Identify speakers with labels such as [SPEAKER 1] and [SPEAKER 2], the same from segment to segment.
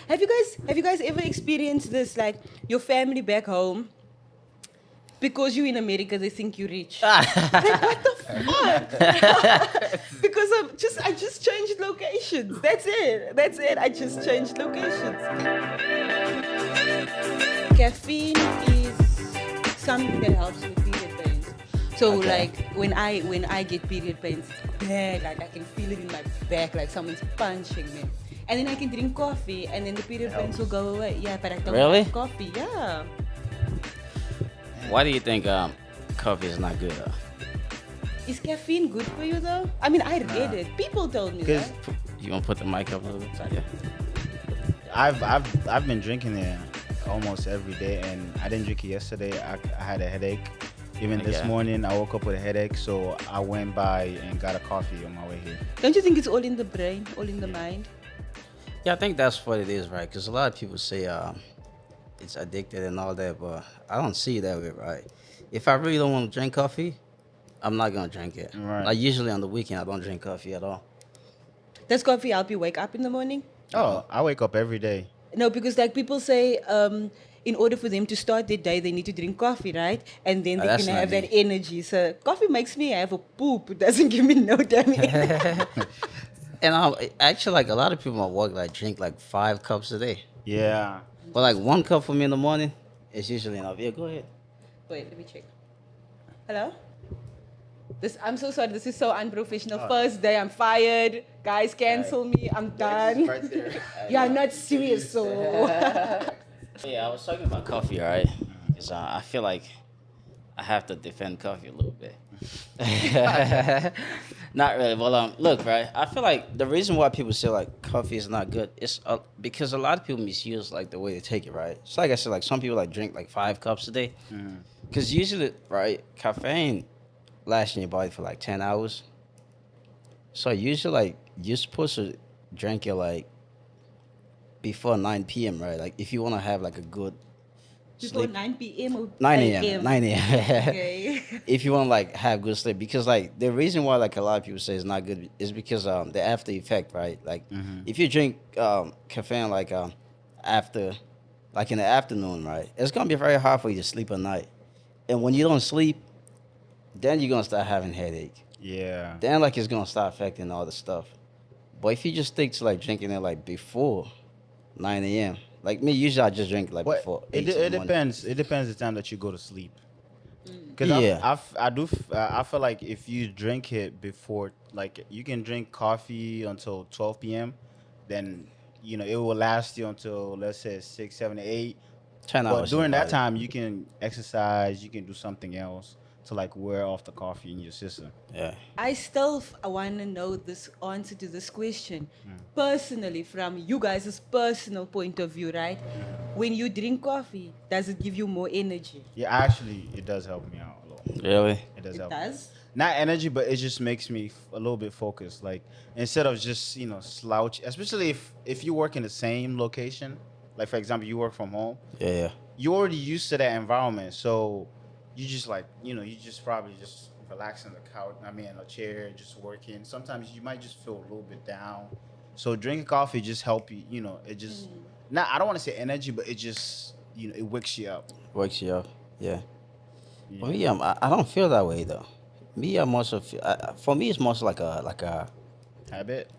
[SPEAKER 1] Have you guys ever experienced this? Like your family back home, because you're in America, they think you're rich. Like what the fuck? Because I just changed locations. That's it. I just changed locations. Caffeine is something that helps with period pains. So like when I get period pains, bad, like I can feel it in my back, like someone's punching me. And then I can drink coffee, and then the period pains will go away. Yeah, but I don't
[SPEAKER 2] Really?
[SPEAKER 1] like coffee. Yeah.
[SPEAKER 2] Why do you think coffee is not good?
[SPEAKER 1] Is caffeine good for you though? I mean, I read it. People told me that.
[SPEAKER 2] You want to put the mic up a little bit? Yeah.
[SPEAKER 3] I've been drinking it almost every day, and I didn't drink it yesterday. I had a headache. Even this morning, I woke up with a headache, so I went by and got a coffee on my way here.
[SPEAKER 1] Don't you think it's all in the brain, all in the mind?
[SPEAKER 2] Yeah, I think that's what it is, right? Because a lot of people say it's addicted and all that, but I don't see it that way, right? If I really don't want to drink coffee, I'm not going to drink it.
[SPEAKER 3] Right.
[SPEAKER 2] Like usually on the weekend, I don't drink coffee at all.
[SPEAKER 1] Does coffee help you wake up in the morning?
[SPEAKER 3] Oh, I wake up every day.
[SPEAKER 1] No, because like people say, in order for them to start their day, they need to drink coffee, right? And then they
[SPEAKER 2] that's
[SPEAKER 1] can have
[SPEAKER 2] not
[SPEAKER 1] that energy. So coffee makes me have a poop. It doesn't give me no damn energy.
[SPEAKER 2] And actually, like a lot of people at work, like drink like 5 cups a day.
[SPEAKER 3] Yeah.
[SPEAKER 2] But like 1 cup for me in the morning is usually enough. Yeah, go ahead.
[SPEAKER 1] Wait, let me check. Hello? I'm so sorry. This is so unprofessional. First day, I'm fired. Guys, cancel me. I'm done.
[SPEAKER 3] Right there.
[SPEAKER 1] Yeah, I'm not serious. So
[SPEAKER 2] Yeah, I was talking about coffee, right? Because I feel like I have to defend coffee a little bit. Not really. Well, look, right? I feel like the reason why people say like coffee is not good is because a lot of people misuse like the way they take it, right? So like I said, like some people like drink like 5 cups a day. Because usually, right, caffeine lasts in your body for like 10 hours. So usually, like you're supposed to drink it like before 9 p.m., right? Like if you want to have like a good
[SPEAKER 1] before
[SPEAKER 2] sleep.
[SPEAKER 1] 9 p.m. or
[SPEAKER 2] 9
[SPEAKER 1] 8
[SPEAKER 2] a.m. 9 a.m.
[SPEAKER 1] Okay.
[SPEAKER 2] If you want to like have good sleep, because like the reason why like a lot of people say it's not good is because the after effect, right? Like if you drink caffeine like after like in the afternoon, right, it's gonna be very hard for you to sleep at night, and when you don't sleep, then you're gonna start having headache.
[SPEAKER 3] Yeah.
[SPEAKER 2] Then like it's gonna start affecting all the stuff. But if you just stick to like drinking it like before 9 a.m. Like me, usually I just drink like
[SPEAKER 3] But
[SPEAKER 2] before
[SPEAKER 3] it
[SPEAKER 2] 8 in the morning.
[SPEAKER 3] depends. It depends the time that you go to sleep. Because
[SPEAKER 2] Yeah.
[SPEAKER 3] I feel like if you drink it before, like you can drink coffee until 12 p.m., then it will last you until let's say 6, 7, 8.
[SPEAKER 2] 10
[SPEAKER 3] But
[SPEAKER 2] hours.
[SPEAKER 3] during
[SPEAKER 2] in
[SPEAKER 3] that
[SPEAKER 2] the body.
[SPEAKER 3] time, you can exercise, you can do something else to like wear off the coffee in your system.
[SPEAKER 2] Yeah.
[SPEAKER 1] I still want to know this answer to this question. Personally, from you guys' personal point of view, right? When you drink coffee, does it give you more energy?
[SPEAKER 3] Yeah, actually, it does help me out a little.
[SPEAKER 2] Really?
[SPEAKER 3] It does
[SPEAKER 1] It
[SPEAKER 3] help.
[SPEAKER 1] does?
[SPEAKER 3] Not energy, but it just makes me a little bit focused. Like instead of just slouch, especially if you work in the same location. Like for example, you work from home.
[SPEAKER 2] Yeah.
[SPEAKER 3] You're already used to that environment, so you just like you just probably just relax on the couch. I mean, in a chair, just working. Sometimes you might just feel a little bit down. So drinking coffee just help you. It just not. I don't want to say energy, but it just it wakes you up.
[SPEAKER 2] Wakes you up. Yeah.
[SPEAKER 3] Yeah.
[SPEAKER 2] For me, I don't feel that way though. Me, I'm also for me it's most like a
[SPEAKER 3] Habit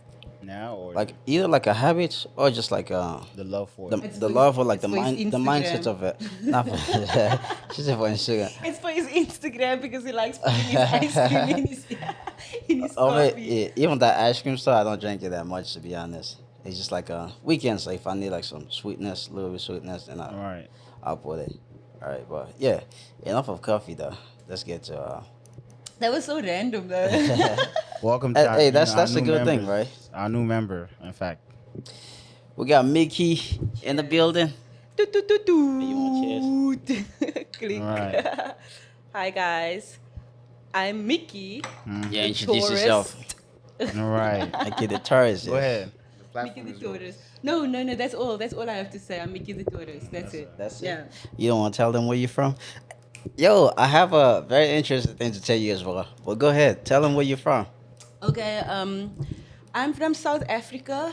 [SPEAKER 3] now or
[SPEAKER 2] like either like a habit or just like
[SPEAKER 3] the love for it.
[SPEAKER 1] It's
[SPEAKER 2] the
[SPEAKER 1] for
[SPEAKER 2] love or
[SPEAKER 1] his-
[SPEAKER 2] like the
[SPEAKER 1] it's for his
[SPEAKER 2] mind the mindset
[SPEAKER 1] Instagram.
[SPEAKER 2] of it. Not for she said for Instagram.
[SPEAKER 1] It's for his Instagram because he likes putting his ice cream in his
[SPEAKER 2] Oh wait,
[SPEAKER 1] coffee.
[SPEAKER 2] yeah, even that ice cream store, I don't drink it that much to be honest. It's just like weekends. Like if I need like some sweetness, a little bit of sweetness, then
[SPEAKER 3] All right.
[SPEAKER 2] I'll put it. All right, but yeah, enough of coffee though. Let's get to
[SPEAKER 1] That was so random though.
[SPEAKER 3] Welcome to
[SPEAKER 2] Hey, that's
[SPEAKER 3] our
[SPEAKER 2] a
[SPEAKER 3] new
[SPEAKER 2] good thing,
[SPEAKER 3] members.
[SPEAKER 2] right?
[SPEAKER 3] Our new member, in fact.
[SPEAKER 2] we got Micky in the building.
[SPEAKER 1] Toot, toot, toot,
[SPEAKER 2] You
[SPEAKER 1] toot. Click.
[SPEAKER 3] All right.
[SPEAKER 1] Hi guys, I'm Micky.
[SPEAKER 2] Yeah, introduce
[SPEAKER 1] Taurus.
[SPEAKER 2] yourself.
[SPEAKER 3] All right.
[SPEAKER 2] Micky the Taurus.
[SPEAKER 3] Go ahead. The
[SPEAKER 1] Micky
[SPEAKER 3] platform
[SPEAKER 1] the
[SPEAKER 3] is yours.
[SPEAKER 1] Taurus. No, that's all. That's all I have to say. I'm Micky the Taurus. That's it.
[SPEAKER 2] That's it.
[SPEAKER 1] Yeah.
[SPEAKER 2] You don't want to tell them where you're from? Yo, I have a very interesting thing to tell you as well. Well, go ahead. Tell them where you're from.
[SPEAKER 1] Okay. I'm from South Africa.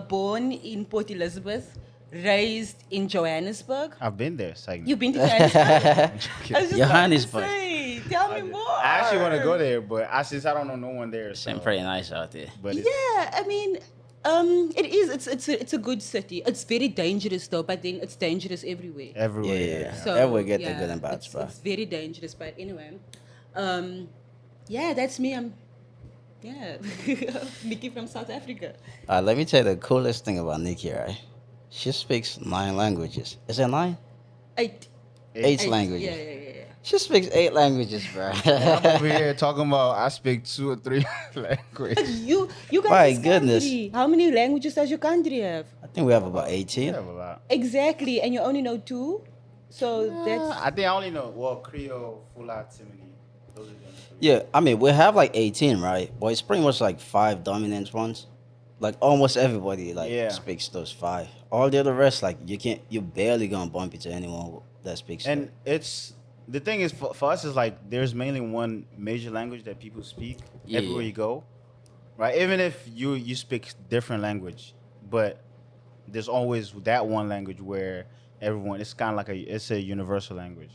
[SPEAKER 1] Born in Port Elizabeth. raised in Johannesburg.
[SPEAKER 3] I've been there. It's like
[SPEAKER 1] You've been to Johannesburg? I was just about to
[SPEAKER 2] Johannesburg.
[SPEAKER 1] say, tell me more.
[SPEAKER 3] I actually want to go there, but since I don't know no one there, so.
[SPEAKER 2] It's pretty nice out there.
[SPEAKER 3] But
[SPEAKER 1] Yeah, I mean, it is. It's a good city. It's very dangerous though, but then it's dangerous everywhere.
[SPEAKER 3] everywhere.
[SPEAKER 2] Yeah.
[SPEAKER 1] So
[SPEAKER 2] Everywhere get the good and bad
[SPEAKER 1] it's,
[SPEAKER 2] spot.
[SPEAKER 1] it's very dangerous, but anyway, yeah, that's me. Micky from South Africa.
[SPEAKER 2] Let me tell you the coolest thing about Nikki, right? She speaks 9 languages. Is it 9?
[SPEAKER 1] 8.
[SPEAKER 2] 8 languages.
[SPEAKER 1] Yeah.
[SPEAKER 2] She speaks 8 languages, bro.
[SPEAKER 3] I'm over here talking about I speak 2 or 3 languages.
[SPEAKER 1] You guys.
[SPEAKER 2] My
[SPEAKER 1] this
[SPEAKER 2] goodness.
[SPEAKER 1] country, how many languages does your country have?
[SPEAKER 2] I think we have about
[SPEAKER 3] We
[SPEAKER 2] 18.
[SPEAKER 3] have a lot.
[SPEAKER 1] Exactly, and you only know 2, so that's.
[SPEAKER 3] I think I only know Creole, Fula, Timini. Those are the only 3.
[SPEAKER 2] Yeah, I mean, we have like 18, right? But it's pretty much like 5 dominant ones. Like almost everybody
[SPEAKER 3] Yeah.
[SPEAKER 2] speaks those 5. All the other rest, like you barely gonna bump into anyone that speaks.
[SPEAKER 3] And it's the thing is for us is like there's mainly one major language that people speak
[SPEAKER 2] Yeah.
[SPEAKER 3] everywhere you go, right? Even if you speak different language, but there's always that one language where everyone it's kind of like it's a universal language,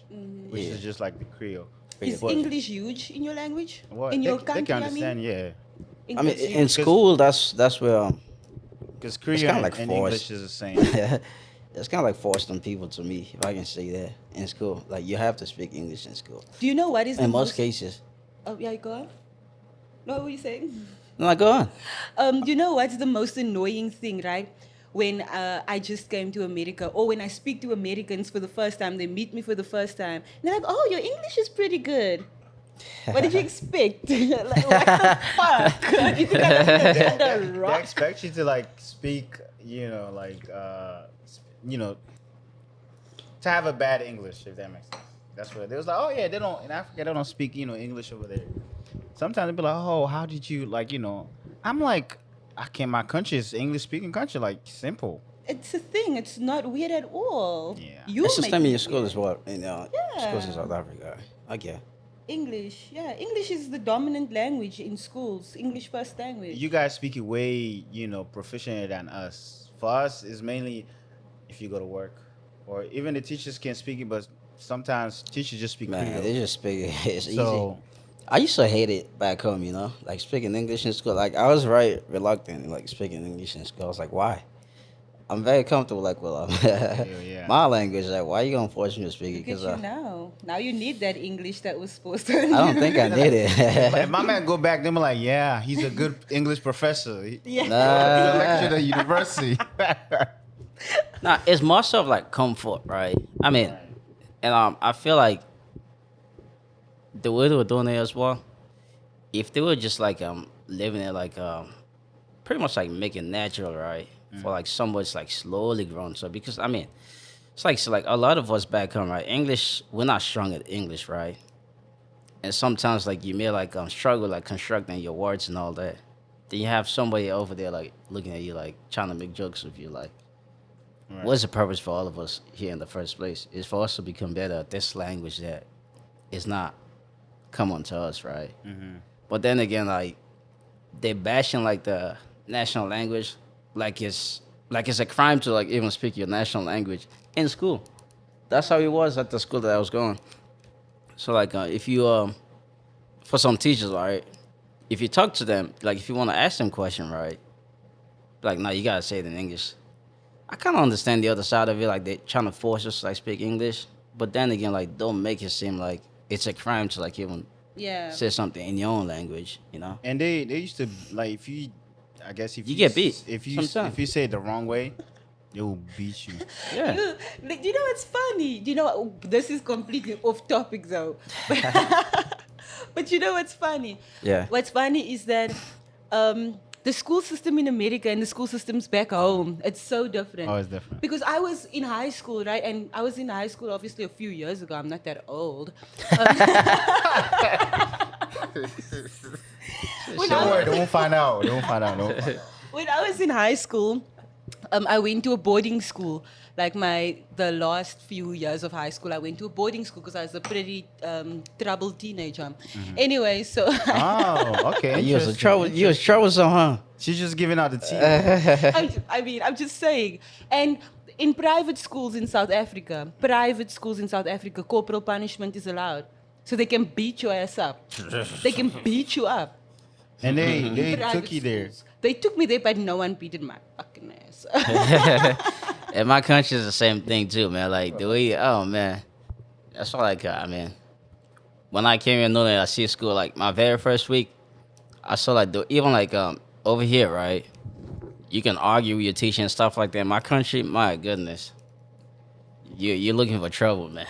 [SPEAKER 3] which
[SPEAKER 2] Yeah.
[SPEAKER 3] is just like the Creole.
[SPEAKER 1] Is
[SPEAKER 3] But-
[SPEAKER 1] English huge in your language?
[SPEAKER 3] Well,
[SPEAKER 1] In
[SPEAKER 3] they,
[SPEAKER 1] your
[SPEAKER 3] they
[SPEAKER 1] country,
[SPEAKER 3] can understand, yeah.
[SPEAKER 2] I mean,
[SPEAKER 1] English
[SPEAKER 2] in
[SPEAKER 1] huge.
[SPEAKER 2] school, that's where
[SPEAKER 3] Because
[SPEAKER 2] kinda
[SPEAKER 3] Korean
[SPEAKER 2] like
[SPEAKER 3] and
[SPEAKER 2] forced.
[SPEAKER 3] English is the same.
[SPEAKER 2] it's kind of like forced on people to me, if I can say that, in school. Like you have to speak English in school.
[SPEAKER 1] Do you know what is the
[SPEAKER 2] In most cases.
[SPEAKER 1] Oh yeah, go on. No, what were you saying?
[SPEAKER 2] No, go on.
[SPEAKER 1] Do you know what's the most annoying thing, right? When I just came to America, or when I speak to Americans for the first time, they meet me for the first time, and they're like, "Oh, your English is pretty good." What did you expect? Like, what the fuck? You think I'm gonna get the
[SPEAKER 3] They
[SPEAKER 1] rock?
[SPEAKER 3] expect you to like speak, to have a bad English, if that makes sense. That's what they was like. Oh yeah, they don't in Africa. They don't speak, English over there. Sometimes they be like, oh, how did you I'm like, I can't. My country is English speaking country. Like simple.
[SPEAKER 1] It's a thing. It's not weird at all.
[SPEAKER 3] Yeah.
[SPEAKER 1] You
[SPEAKER 2] It's the
[SPEAKER 1] make
[SPEAKER 2] same in
[SPEAKER 1] it
[SPEAKER 2] your school
[SPEAKER 1] weird.
[SPEAKER 2] as well. In schools in
[SPEAKER 1] Yeah.
[SPEAKER 2] South Africa. I get.
[SPEAKER 1] English, yeah. English is the dominant language in schools. English first language.
[SPEAKER 3] You guys speak it way, proficient than us. For us, it's mainly if you go to work, or even the teachers can speak it, but sometimes teachers just speak
[SPEAKER 2] Man,
[SPEAKER 3] Creole.
[SPEAKER 2] they just speak. It's easy.
[SPEAKER 3] So
[SPEAKER 2] I used to hate it back home, like speaking English in school. Like I was very reluctant, like speaking English in school. I was like, why? I'm very comfortable, like,
[SPEAKER 3] yeah.
[SPEAKER 2] my language. Like, why you gonna force me to speak it?
[SPEAKER 1] Look at
[SPEAKER 2] Because
[SPEAKER 1] you now. Now you need that English that was supposed to.
[SPEAKER 2] I don't think I need
[SPEAKER 3] if
[SPEAKER 2] it.
[SPEAKER 3] my man go back, they be like, yeah, he's a good English professor. He
[SPEAKER 1] Yeah.
[SPEAKER 3] lectured at university.
[SPEAKER 2] Nah, it's more so of like comfort, right? I mean, and I feel like the way they were doing it as well. If they were just like living it like pretty much like making natural, right? For like somewhat's like slowly growing. So because I mean, it's like so like a lot of us back home, right? English, we're not strong at English, right? And sometimes like you may like struggle like constructing your words and all that. Then you have somebody over there like looking at you like trying to make jokes with you like.
[SPEAKER 3] Right.
[SPEAKER 2] What's the purpose for all of us here in the first place? Is for us to become better at this language that is not common to us, right? But then again, like they bashing like the national language, like it's a crime to like even speak your national language in school. That's how it was at the school that I was going. So like if you for some teachers, right, if you talk to them, like if you want to ask them a question, right, like no, you gotta say it in English. I kind of understand the other side of it, like they're trying to force us to like speak English, but then again, like don't make it seem like it's a crime to like even
[SPEAKER 1] Yeah.
[SPEAKER 2] say something in your own language,
[SPEAKER 3] And they used to like if you, I guess if
[SPEAKER 2] You get beat
[SPEAKER 3] if you
[SPEAKER 2] sometimes.
[SPEAKER 3] if you say it the wrong way, they will beat you.
[SPEAKER 2] Yeah.
[SPEAKER 1] Like, do you know what's funny? Do you know what, this is completely off topic though. But you know what's funny?
[SPEAKER 2] Yeah.
[SPEAKER 1] What's funny is that the school system in America and the school systems back home, it's so different.
[SPEAKER 3] Oh, it's different.
[SPEAKER 1] Because I was in high school, right? And I was in high school obviously a few years ago. I'm not that old. When
[SPEAKER 3] Don't
[SPEAKER 1] I
[SPEAKER 3] worry, they won't find out. They won't find out. They won't find out.
[SPEAKER 1] When I was in high school, I went to a boarding school. Like the last few years of high school, I went to a boarding school because I was a pretty troubled teenager. Anyway, so
[SPEAKER 3] Oh, okay.
[SPEAKER 2] And you was
[SPEAKER 3] interesting.
[SPEAKER 2] troublesome, huh?
[SPEAKER 3] She's just giving out the tea.
[SPEAKER 1] I'm just saying. And in private schools in South Africa, corporal punishment is allowed. So they can beat your ass up. They can beat you up.
[SPEAKER 3] And they
[SPEAKER 1] Private
[SPEAKER 3] took you there.
[SPEAKER 1] schools. They took me there, but no one beated my fucking ass.
[SPEAKER 2] In my country, it's the same thing too, man. Like the way, oh man, that's all I got, man. When I came here, I know that I see school like my very first week. I saw like even like over here, right? You can argue with your teacher and stuff like that. In my country, my goodness, you're looking for trouble, man.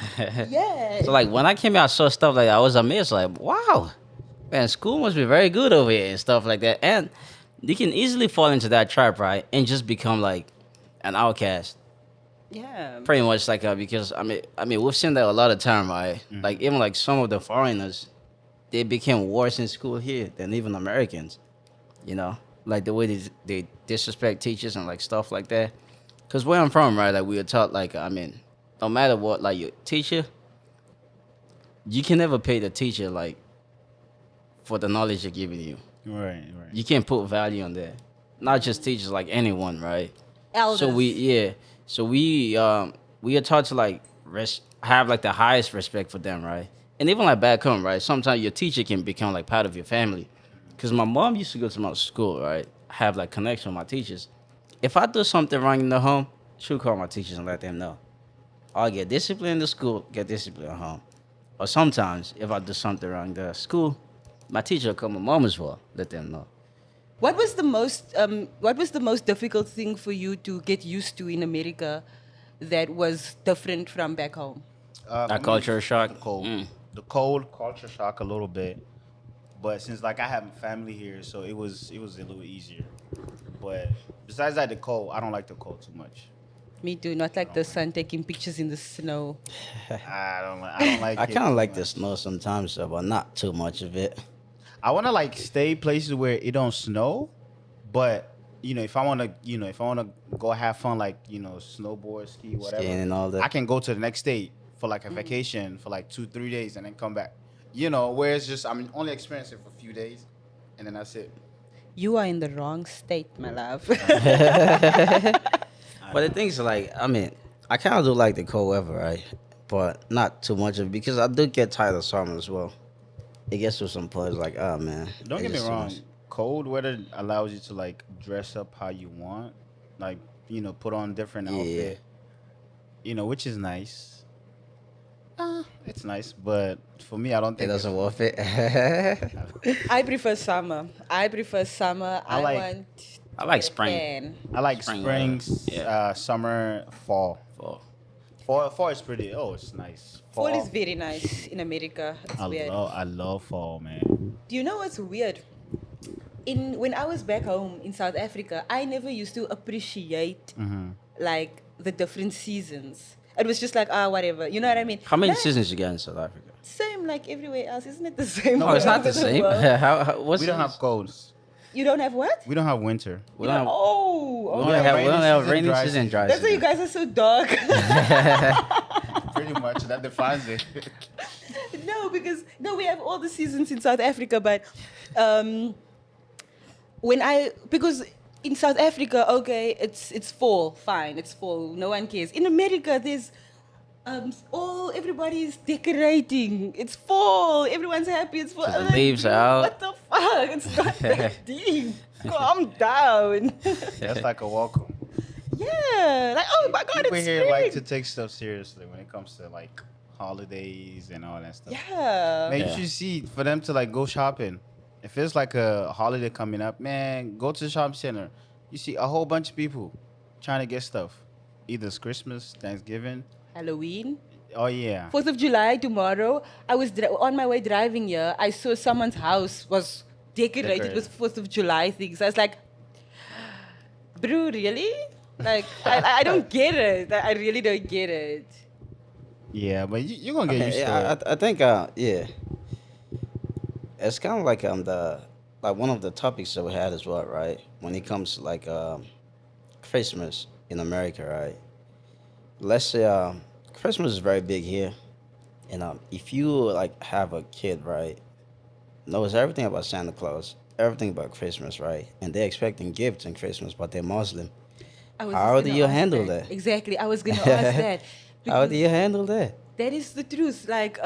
[SPEAKER 1] Yeah.
[SPEAKER 2] So like when I came here, I saw stuff like that. I was amazed, like wow, man, school must be very good over here and stuff like that. And you can easily fall into that trap, right? And just become like an outcast.
[SPEAKER 1] Yeah.
[SPEAKER 2] Pretty much like because I mean we've seen that a lot of time, right? Like even like some of the foreigners, they became worse in school here than even Americans. You know, like the way they disrespect teachers and like stuff like that. Cause where I'm from, right? Like we were taught like no matter what, like your teacher, you can never pay the teacher like for the knowledge they're giving you.
[SPEAKER 3] Right.
[SPEAKER 2] You can't put value on that. Not just teachers, like anyone, right?
[SPEAKER 1] Elders.
[SPEAKER 2] So we are taught to like have like the highest respect for them, right? And even like back home, right? Sometimes your teacher can become like part of your family. Cause my mom used to go to my school, right? Have like connection with my teachers. If I do something wrong in the home, she'll call my teachers and let them know. I'll get discipline in the school, get discipline at home. Or sometimes if I do something wrong in the school, my teacher will call my mom as well, let them know.
[SPEAKER 1] What was the most difficult thing for you to get used to in America that was different from back home?
[SPEAKER 2] That culture shock.
[SPEAKER 3] The cold culture shock a little bit, but since like I have family here, so it was a little easier. But besides that, the cold, I don't like the cold too much.
[SPEAKER 1] Me too. Not like the sun taking pictures in the snow.
[SPEAKER 3] I don't like.
[SPEAKER 2] I
[SPEAKER 3] it
[SPEAKER 2] kind of
[SPEAKER 3] too
[SPEAKER 2] like the
[SPEAKER 3] much.
[SPEAKER 2] snow sometimes, though, but not too much of it.
[SPEAKER 3] I want to like stay places where it don't snow, but if I want to go have fun, like snowboard, ski, whatever,
[SPEAKER 2] Skiing and all that.
[SPEAKER 3] I can go to the next state for like a vacation for like 2-3 days and then come back. Where it's just I'm only experiencing it for a few days, and then that's it.
[SPEAKER 1] You are in the wrong state, my love.
[SPEAKER 2] But the thing is, like, I kind of do like the cold weather, right? But not too much of it because I do get tired of summer as well. It gets to some points like, oh man.
[SPEAKER 3] Don't
[SPEAKER 2] it's
[SPEAKER 3] get me
[SPEAKER 2] just too
[SPEAKER 3] wrong.
[SPEAKER 2] much.
[SPEAKER 3] Cold weather allows you to like dress up how you want, like put on different outfit, which is nice. It's nice, but for me, I don't
[SPEAKER 2] It
[SPEAKER 3] think
[SPEAKER 2] doesn't worth it.
[SPEAKER 1] I prefer summer. I want.
[SPEAKER 2] I like spring.
[SPEAKER 1] tan.
[SPEAKER 3] I like
[SPEAKER 2] Spring
[SPEAKER 3] spring,
[SPEAKER 2] weather.
[SPEAKER 3] summer, fall.
[SPEAKER 2] Fall.
[SPEAKER 3] Fall is pretty. Oh, it's nice.
[SPEAKER 1] Fall is very nice in America. It's weird.
[SPEAKER 3] I love fall, man.
[SPEAKER 1] Do you know what's weird? When I was back home in South Africa, I never used to appreciate like the different seasons. It was just like whatever. You know what I mean?
[SPEAKER 2] How many
[SPEAKER 1] Now,
[SPEAKER 2] seasons you got in South Africa?
[SPEAKER 1] Same like everywhere else, isn't it? The same.
[SPEAKER 2] No, it's
[SPEAKER 1] all
[SPEAKER 2] not the
[SPEAKER 1] over
[SPEAKER 2] same.
[SPEAKER 1] world?
[SPEAKER 2] What's
[SPEAKER 3] We don't have colds.
[SPEAKER 1] You don't have what?
[SPEAKER 3] We don't have winter.
[SPEAKER 2] We don't have,
[SPEAKER 1] Oh,
[SPEAKER 2] we
[SPEAKER 1] okay.
[SPEAKER 2] don't have, we
[SPEAKER 3] rainy
[SPEAKER 2] don't have
[SPEAKER 3] season,
[SPEAKER 2] rainy
[SPEAKER 3] dry
[SPEAKER 2] season, dry
[SPEAKER 1] That's why you
[SPEAKER 2] season.
[SPEAKER 1] guys are so dark.
[SPEAKER 3] Pretty much that defines it.
[SPEAKER 1] No, because we have all the seasons in South Africa, but because in South Africa, okay, it's fall, fine, it's fall, no one cares. In America, there's everybody's decorating. It's fall, everyone's happy. It's fall.
[SPEAKER 2] The
[SPEAKER 1] I'm like,
[SPEAKER 2] leaves
[SPEAKER 1] dude,
[SPEAKER 2] are out.
[SPEAKER 1] What the fuck? It's not that deep. Calm down.
[SPEAKER 3] That's like a welcome.
[SPEAKER 1] Yeah, like oh my god,
[SPEAKER 3] People
[SPEAKER 1] it's
[SPEAKER 3] here
[SPEAKER 1] spring.
[SPEAKER 3] like to take stuff seriously when it comes to like holidays and all that stuff.
[SPEAKER 1] Yeah.
[SPEAKER 3] Man,
[SPEAKER 2] Yeah.
[SPEAKER 3] you should see for them to like go shopping. If it's like a holiday coming up, man, go to the shopping center. You see a whole bunch of people trying to get stuff. Either it's Christmas, Thanksgiving.
[SPEAKER 1] Halloween.
[SPEAKER 3] Oh yeah.
[SPEAKER 1] 4th of July tomorrow. I was on my way driving here. I saw someone's house was decorated with 4th of July things. I was like, bro, really? Like, I don't get it. I really don't get it.
[SPEAKER 3] Yeah, but you're gonna get used to it.
[SPEAKER 2] I think it's kind of like one of the topics that we had as well, right? When it comes to like Christmas in America, right? Let's say Christmas is very big here, and if you like have a kid, right, knows everything about Santa Claus, everything about Christmas, right, and they're expecting gifts in Christmas, but they're Muslim.
[SPEAKER 1] I was
[SPEAKER 2] How
[SPEAKER 1] just
[SPEAKER 2] do
[SPEAKER 1] gonna
[SPEAKER 2] you
[SPEAKER 1] ask
[SPEAKER 2] handle that?
[SPEAKER 1] Exactly. I was gonna ask that.
[SPEAKER 2] How do
[SPEAKER 1] Because
[SPEAKER 2] you handle that?
[SPEAKER 1] that is the truth. Like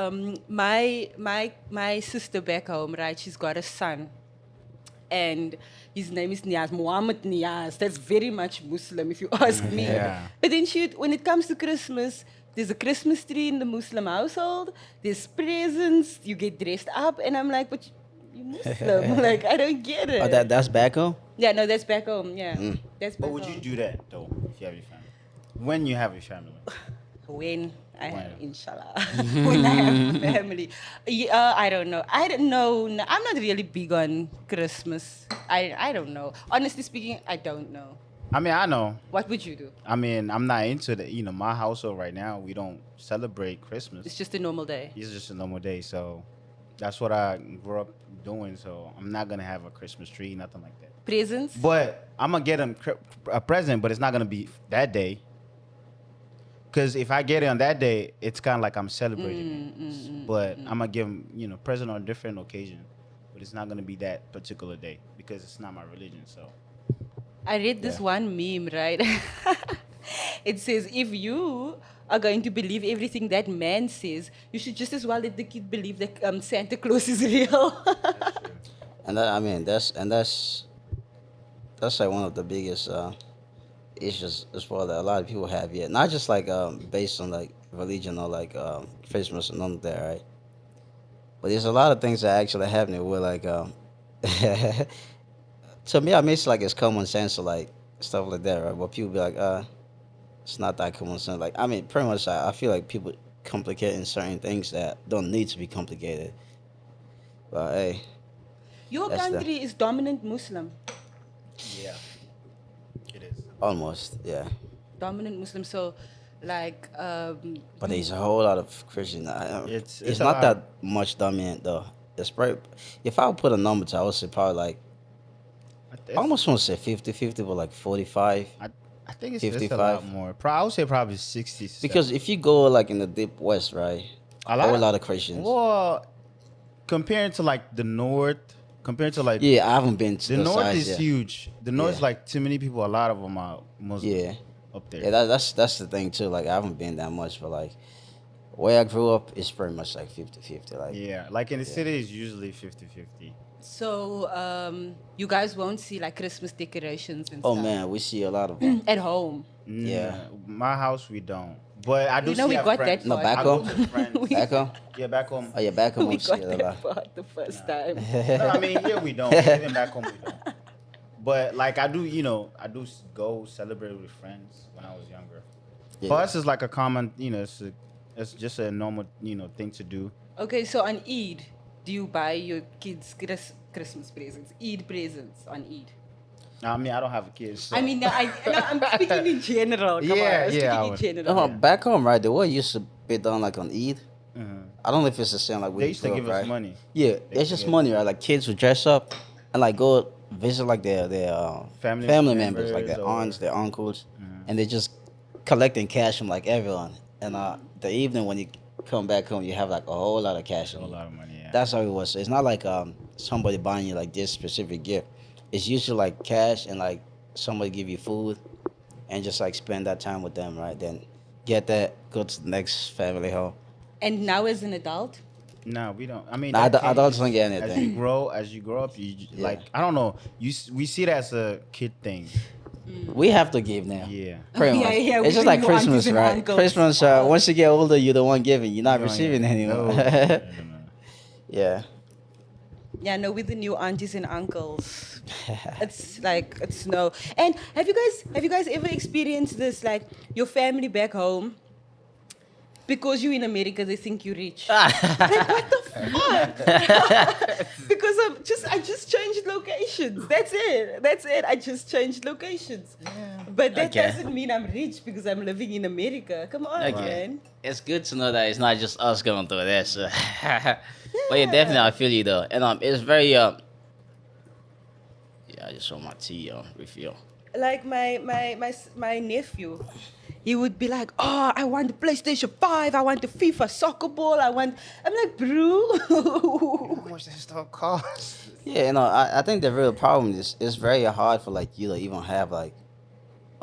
[SPEAKER 1] my sister back home, right? She's got a son, and his name is Niaz, Muhammad Niaz. That's very much Muslim, if you ask me.
[SPEAKER 3] Yeah.
[SPEAKER 1] But then when it comes to Christmas, there's a Christmas tree in the Muslim household. There's presents. You get dressed up, and I'm like, but you Muslim? Like, I don't get it.
[SPEAKER 2] Oh, that's back home?
[SPEAKER 1] Yeah, no, that's back home. Yeah, that's back
[SPEAKER 3] But would
[SPEAKER 1] home.
[SPEAKER 3] you do that though if you have your family? When you have your family?
[SPEAKER 1] When I have,
[SPEAKER 3] When?
[SPEAKER 1] inshallah, when I have a family. Yeah, I don't know. I don't know. No, I'm not really big on Christmas. I don't know. Honestly speaking, I don't know.
[SPEAKER 3] I mean, I know.
[SPEAKER 1] What would you do?
[SPEAKER 3] I mean, I'm not into the. You know, my household right now, we don't celebrate Christmas.
[SPEAKER 1] It's just a normal day.
[SPEAKER 3] It's just a normal day, so that's what I grew up doing. So I'm not gonna have a Christmas tree, nothing like that.
[SPEAKER 1] Presents?
[SPEAKER 3] But I'm gonna get him a present, but it's not gonna be that day. Cause if I get it on that day, it's kind of like I'm celebrating it. But I'm gonna give him, present on a different occasion. But it's not gonna be that particular day because it's not my religion. So
[SPEAKER 1] I read this one meme, right? It says, if you are going to believe everything that man says, you should just as well let the kid believe that Santa Claus is real.
[SPEAKER 2] And that, I mean, that's like one of the biggest issues as well that a lot of people have yet. Not just like based on like religion or like Christmas and none of that, right? But there's a lot of things that are actually happening where like to me, I mean, it's like it's common sense or like stuff like that, right? But people be like, it's not that common sense. Like, I mean, pretty much, I feel like people complicating certain things that don't need to be complicated. But hey,
[SPEAKER 1] Your
[SPEAKER 2] That's the-
[SPEAKER 1] country is dominant Muslim.
[SPEAKER 3] yeah, it is.
[SPEAKER 2] almost, yeah.
[SPEAKER 1] Dominant Muslim. So, like,
[SPEAKER 2] But there's a whole lot of Christian.
[SPEAKER 3] It's
[SPEAKER 2] It's
[SPEAKER 3] a
[SPEAKER 2] not
[SPEAKER 3] lot.
[SPEAKER 2] that much dominant though. It's probably, if I would put a number to, I would say probably like, I almost want to say 50-50, but like 45.
[SPEAKER 3] I think it's a
[SPEAKER 2] 55.
[SPEAKER 3] lot more. I would say probably 60.
[SPEAKER 2] Because if you go like in the deep west, right,
[SPEAKER 3] A
[SPEAKER 2] a
[SPEAKER 3] lot
[SPEAKER 2] whole
[SPEAKER 3] of-
[SPEAKER 2] lot of Christians.
[SPEAKER 3] well, compared to like the north, compared to like
[SPEAKER 2] Yeah, I haven't been to
[SPEAKER 3] the
[SPEAKER 2] the
[SPEAKER 3] north
[SPEAKER 2] sides
[SPEAKER 3] is
[SPEAKER 2] yet.
[SPEAKER 3] huge. The north is
[SPEAKER 2] Yeah.
[SPEAKER 3] like too many people. A lot of them are Muslim.
[SPEAKER 2] Yeah.
[SPEAKER 3] Up there.
[SPEAKER 2] Yeah, that's the thing too. Like I haven't been that much, but like where I grew up, it's pretty much like 50-50. Like
[SPEAKER 3] Yeah, like in the city, it's usually 50-50.
[SPEAKER 1] so you guys won't see like Christmas decorations and
[SPEAKER 2] oh
[SPEAKER 1] stuff
[SPEAKER 2] man, we see a lot of them.
[SPEAKER 1] at home.
[SPEAKER 2] Yeah.
[SPEAKER 3] My house we don't, but I do.
[SPEAKER 1] You know,
[SPEAKER 3] see
[SPEAKER 1] we
[SPEAKER 3] our
[SPEAKER 1] got
[SPEAKER 3] friends.
[SPEAKER 1] that
[SPEAKER 2] No,
[SPEAKER 1] part.
[SPEAKER 2] back
[SPEAKER 3] I go
[SPEAKER 2] home?
[SPEAKER 3] to friends.
[SPEAKER 1] We-
[SPEAKER 2] Back home?
[SPEAKER 3] Yeah, back home.
[SPEAKER 2] Oh yeah, back home
[SPEAKER 1] We
[SPEAKER 2] we see
[SPEAKER 1] got
[SPEAKER 2] it a lot.
[SPEAKER 1] that part the first time.
[SPEAKER 3] No, I mean, here we don't. Even back home we don't. But like I do, go celebrate with friends when I was younger.
[SPEAKER 2] Yeah.
[SPEAKER 3] For us, it's like a common, it's just a normal, thing to do.
[SPEAKER 1] Okay, so on Eid, do you buy your kids Christmas presents? Eid presents on Eid?
[SPEAKER 3] I mean, I don't have a kid. So.
[SPEAKER 1] I mean, no, I'm speaking in general. Come
[SPEAKER 3] Yeah,
[SPEAKER 1] on, I'm speaking
[SPEAKER 3] yeah, I
[SPEAKER 1] in
[SPEAKER 3] would.
[SPEAKER 1] general.
[SPEAKER 2] Back home, right? The way it used to be done like on Eid.
[SPEAKER 3] Mhm.
[SPEAKER 2] I don't know if it's the same like we
[SPEAKER 3] They used to
[SPEAKER 2] grew
[SPEAKER 3] give
[SPEAKER 2] up,
[SPEAKER 3] us
[SPEAKER 2] right?
[SPEAKER 3] money.
[SPEAKER 2] Yeah,
[SPEAKER 3] They
[SPEAKER 2] it's just
[SPEAKER 3] give-
[SPEAKER 2] money, right? Like kids would dress up and like go visit like their
[SPEAKER 3] Family
[SPEAKER 2] family members, like
[SPEAKER 3] members
[SPEAKER 2] their
[SPEAKER 3] or-
[SPEAKER 2] aunts, their uncles,
[SPEAKER 3] Mhm.
[SPEAKER 2] and they just collecting cash from like everyone. And the evening when you come back home, you have like a whole lot of cash.
[SPEAKER 3] A
[SPEAKER 2] on you.
[SPEAKER 3] lot of money. Yeah.
[SPEAKER 2] That's how it was. So it's not like somebody buying you like this specific gift. It's usually like cash and like somebody give you food, and just like spend that time with them, right? Then get that, go to the next family home.
[SPEAKER 1] And now as an adult,
[SPEAKER 3] No, we don't. I mean,
[SPEAKER 2] Nah,
[SPEAKER 3] that
[SPEAKER 2] adults
[SPEAKER 3] changes.
[SPEAKER 2] don't get
[SPEAKER 3] As
[SPEAKER 2] anything.
[SPEAKER 3] you grow up, you
[SPEAKER 2] Yeah.
[SPEAKER 3] like I don't know. We see it as a kid thing.
[SPEAKER 2] We have to give now.
[SPEAKER 3] Yeah.
[SPEAKER 2] Pretty
[SPEAKER 1] Yeah,
[SPEAKER 2] much.
[SPEAKER 1] yeah,
[SPEAKER 2] It's
[SPEAKER 1] with
[SPEAKER 2] just
[SPEAKER 1] the
[SPEAKER 2] like
[SPEAKER 1] new aunties
[SPEAKER 2] Christmas,
[SPEAKER 1] and
[SPEAKER 2] right?
[SPEAKER 1] uncles.
[SPEAKER 2] Christmas, once you get older, you're the one giving. You're not
[SPEAKER 3] No,
[SPEAKER 2] receiving
[SPEAKER 3] yeah.
[SPEAKER 2] anymore.
[SPEAKER 3] No.
[SPEAKER 2] Yeah.
[SPEAKER 1] yeah, no, with the new aunties and uncles, it's no. And have you guys ever experienced this? Like your family back home, because you're in America, they think you're rich. Like what the fuck? Because I just changed locations. That's it. I just changed locations. But that
[SPEAKER 2] Okay.
[SPEAKER 1] doesn't mean I'm rich because I'm living in America. Come on,
[SPEAKER 2] Okay.
[SPEAKER 1] man.
[SPEAKER 2] It's good to know that it's not just us going through this. But yeah, definitely, I feel you though. And it's very, yeah, I just want my tea refill.
[SPEAKER 1] Like my nephew, he would be like, "Oh, I want the PlayStation 5. I want the FIFA soccer ball. I'm like, bro.
[SPEAKER 3] How much that stuff cost?
[SPEAKER 2] Yeah, I think the real problem is it's very hard for like you to even have like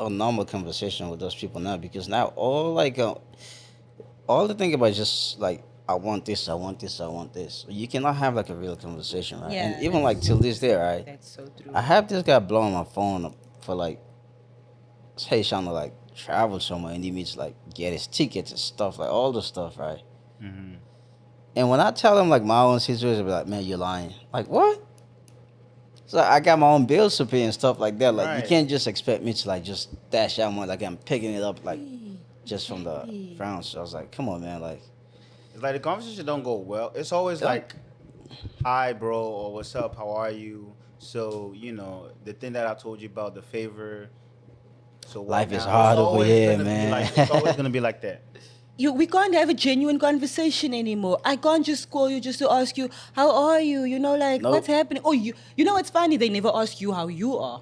[SPEAKER 2] a normal conversation with those people now because now all the thing about is just like I want this, I want this, I want this. You cannot have like a real conversation, right?
[SPEAKER 1] Yeah,
[SPEAKER 2] And even like till this day, right?
[SPEAKER 1] That's so true.
[SPEAKER 2] I have this guy blowing my phone up for like, hey, he's trying to like travel somewhere and he needs to like get his tickets and stuff, like all the stuff, right?
[SPEAKER 3] Mm-hmm.
[SPEAKER 2] And when I tell him like my own situation, they'll be like, man, you're lying. Like, what? So I got my own bills to pay and stuff like that. Like, you
[SPEAKER 3] Right.
[SPEAKER 2] can't just expect me to like just dash out money like I'm picking it up like just from the
[SPEAKER 1] Hey.
[SPEAKER 2] ground. So I was like, come on, man. Like,
[SPEAKER 3] It's like the conversation don't go well. It's always
[SPEAKER 2] Yeah.
[SPEAKER 3] like, "Hi, bro," or "What's up? How are you?" So the thing that I told you about the favor. So what
[SPEAKER 2] Life is
[SPEAKER 3] now?
[SPEAKER 2] hard
[SPEAKER 3] It's
[SPEAKER 2] over
[SPEAKER 3] always
[SPEAKER 2] here,
[SPEAKER 3] gonna be
[SPEAKER 2] man.
[SPEAKER 3] like- it's always gonna be like that.
[SPEAKER 1] We can't have a genuine conversation anymore. I can't just call you just to ask you how are you. Like
[SPEAKER 2] Nope.
[SPEAKER 1] what's happening. Oh, you know what's funny? They never ask you how you are.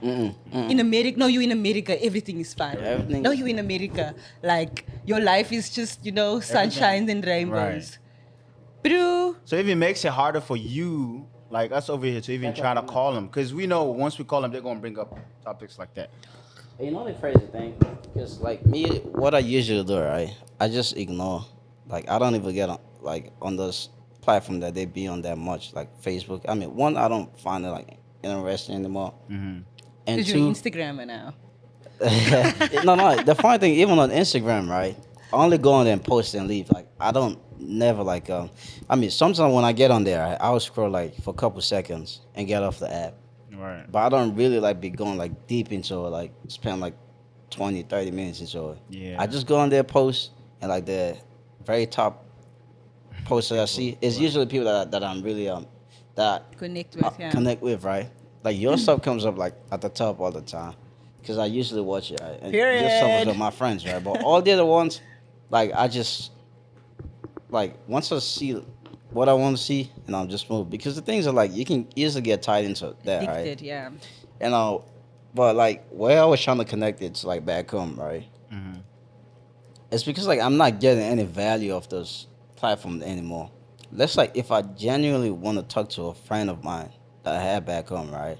[SPEAKER 1] In America, no, you in America, everything is fine.
[SPEAKER 2] Everything-
[SPEAKER 1] No, you in America, like your life is just sunshine and rainbows. Bro,
[SPEAKER 3] So if it makes it harder for you, like us over here, to even try to call them, because we know once we call them, they're gonna bring up topics like that.
[SPEAKER 2] you know the crazy thing? Because like me, what I usually do, right? I just ignore. Like I don't even get on those platform that they be on that much, like Facebook. I mean, one, I don't find it like interesting anymore.
[SPEAKER 3] Mm-hmm.
[SPEAKER 2] And
[SPEAKER 1] because you're an
[SPEAKER 2] two,
[SPEAKER 1] Instagrammer now.
[SPEAKER 2] no. The funny thing, even on Instagram, right? I only go on there and post and leave. Like I don't never like. I mean, sometimes when I get on there, I'll scroll like for a couple seconds and get off the app.
[SPEAKER 3] Right.
[SPEAKER 2] But I don't really like be going like deep into it, like spend like 20, 30 minutes into it.
[SPEAKER 3] Yeah.
[SPEAKER 2] I just go on there, post, and like the very top post that I see is usually people that I'm really that
[SPEAKER 1] Connect with, yeah.
[SPEAKER 2] connect with, right? Like your stuff comes up like at the top all the time, because I usually watch it. Right? And your stuff is
[SPEAKER 1] Period.
[SPEAKER 2] with my friends, right? But all the other ones, like I just like once I see what I want to see, and I'll just move because the things are like you can easily get tied into that, right?
[SPEAKER 1] Addicted, yeah.
[SPEAKER 2] And but like where I was trying to connect it to like back home, right?
[SPEAKER 3] Mm-hmm.
[SPEAKER 2] It's because like I'm not getting any value of those platforms anymore. Let's like if I genuinely want to talk to a friend of mine that I had back home, right?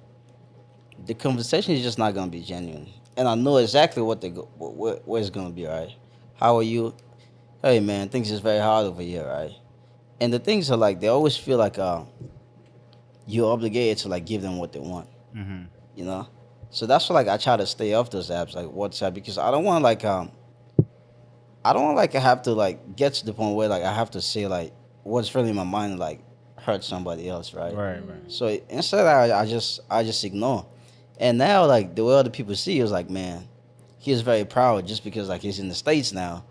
[SPEAKER 2] The conversation is just not gonna be genuine, and I know exactly what what it's gonna be, right? How are you? Hey man, things is very hard over here, right? And the things are like they always feel like you're obligated to like give them what they want,
[SPEAKER 3] Mm-hmm.
[SPEAKER 2] you know. So that's why like I try to stay off those apps like WhatsApp because I don't want like I don't like I have to like get to the point where like I have to say like what's really in my mind and, like hurt somebody else, right?
[SPEAKER 3] Right.
[SPEAKER 2] So instead I just ignore. And now like the way other people see is like, man, he's very proud just because like he's in the States now.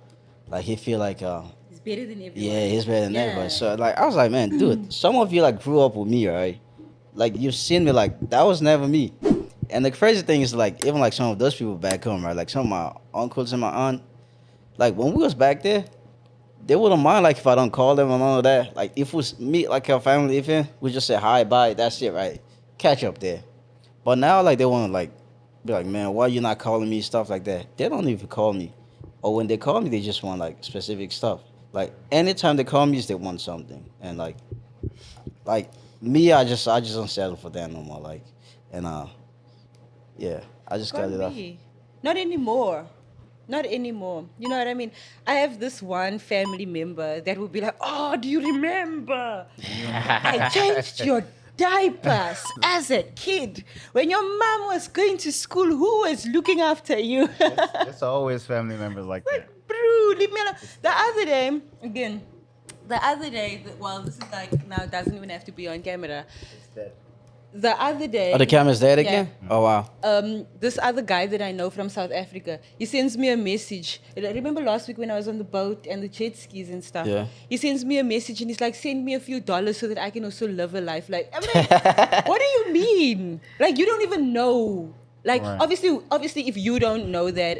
[SPEAKER 2] Like he feel like
[SPEAKER 1] It's better than everyone.
[SPEAKER 2] yeah, he's better than
[SPEAKER 1] Yeah.
[SPEAKER 2] everybody. So like I was like, man, dude, some of you like grew up with me, right? Like you've seen me like that was never me. And the crazy thing is like even like some of those people back home, right? Like some of my uncles and my aunt, like when we was back there, they wouldn't mind like if I don't call them and all of that. Like if we meet like a family event, we just say hi, bye, that's it, right? Catch up there. But now like they want to like be like, man, why you not calling me, stuff like that. They don't even call me, or when they call me, they just want like specific stuff. Like anytime they call me, they want something, and like me, I just don't settle for that no more. Like, and yeah, I just cut
[SPEAKER 1] Can't
[SPEAKER 2] it off.
[SPEAKER 1] be. Not anymore. Not anymore. You know what I mean? I have this one family member that will be like, oh, do you remember? I changed your diapers as a kid. When your mom was going to school, who was looking after you?
[SPEAKER 3] It's always family members like that.
[SPEAKER 1] Bro, leave me alone. Well, this is like, now it doesn't even have to be on camera.
[SPEAKER 3] It's that.
[SPEAKER 1] The other day.
[SPEAKER 2] Oh, the camera's dead
[SPEAKER 1] Yeah.
[SPEAKER 2] again? Oh wow.
[SPEAKER 1] This other guy that I know from South Africa, he sends me a message. I remember last week when I was on the boat and the jet skis and stuff.
[SPEAKER 2] Yeah.
[SPEAKER 1] He sends me a message and he's like, send me a few dollars so that I can also live a life. Like, I'm like, what do you mean? Like, you don't even know. Like,
[SPEAKER 3] Right.
[SPEAKER 1] obviously, if you don't know that